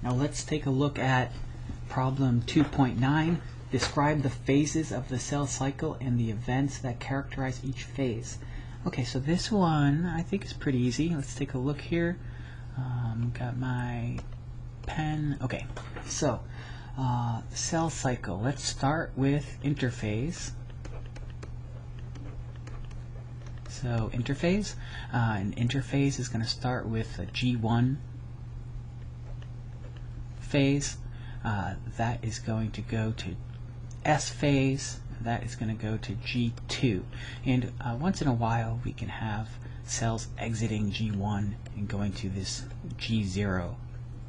Now let's take a look at problem 2.9. Describe the phases of the cell cycle and the events that characterize each phase. Okay, so this one I think is pretty easy. Let's take a look here. Got my pen. Okay, so cell cycle. Let's start with interphase. So interphase, an interphase is going to start with a G1 phase. That is going to go to S phase. That is going to go to G2. And once in a while we can have cells exiting G1 and going to this G0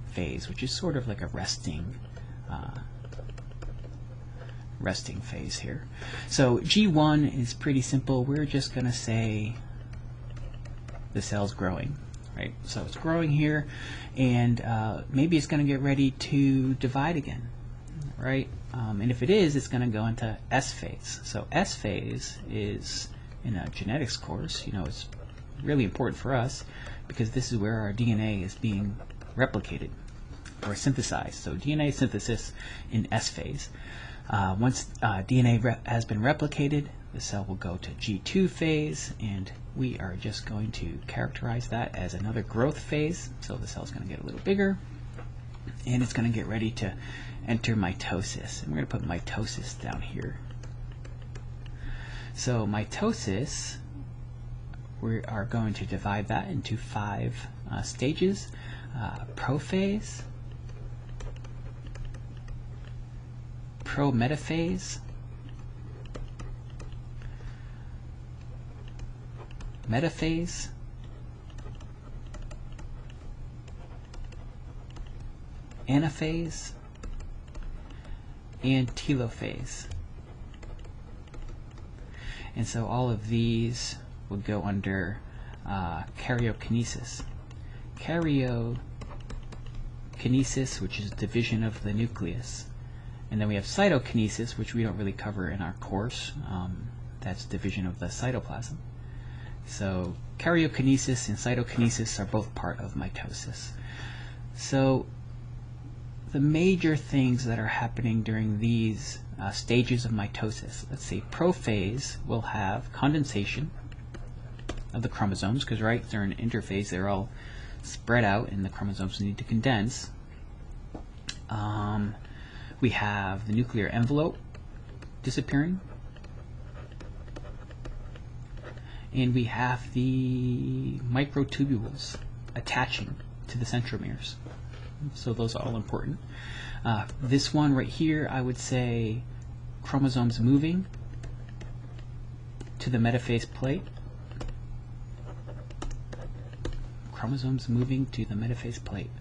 phase, which is sort of like a resting phase here. So G1 is pretty simple. We're just going to say the cell's growing, right? So it's growing here, and maybe it's going to get ready to divide again, right? And if it is, it's going to go into S phase. So S phase is, in a genetics course, you know, it's really important for us because this is where our DNA is being replicated or synthesized. So DNA synthesis in S phase. Once DNA has been replicated, the cell will go to G2 phase, and we are just going to characterize that as another growth phase. So the cell's going to get a little bigger, and it's going to get ready to enter mitosis. And we're going to put mitosis down here. So mitosis, we are going to divide that into 5 stages. Prophase, prometaphase, metaphase, anaphase, and telophase. And so all of these would go under karyokinesis. Karyokinesis, which is division of the nucleus. And then we have cytokinesis, which we don't really cover in our course. That's division of the cytoplasm. So karyokinesis and cytokinesis are both part of mitosis. So the major things that are happening during these stages of mitosis, let's see, prophase will have condensation of the chromosomes, because right, they're in interphase, they're all spread out and the chromosomes need to condense. We have the nuclear envelope disappearing, and we have the microtubules attaching to the centromeres. So those are all important. This one right here, I would say chromosomes moving to the metaphase plate. Chromosomes moving to the metaphase plate.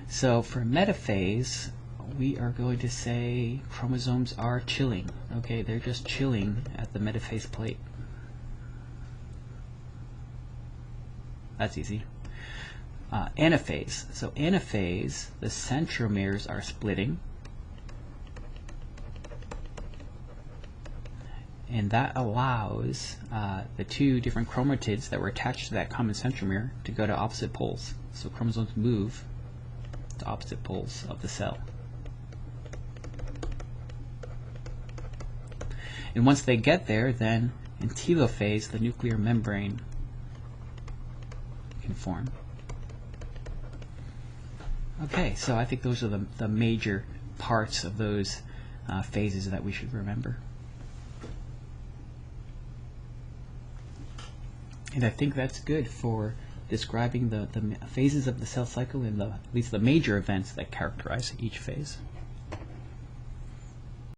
So for metaphase, we are going to say chromosomes are chilling. Okay, they're just chilling at the metaphase plate. That's easy. Anaphase. So anaphase, the centromeres are splitting, and that allows the 2 different chromatids that were attached to that common centromere to go to opposite poles. So chromosomes move to opposite poles of the cell. And once they get there, then in telophase, the nuclear membrane can form. Okay, so I think those are the major parts of those phases that we should remember. And I think that's good for describing the phases of the cell cycle and at least the major events that characterize each phase.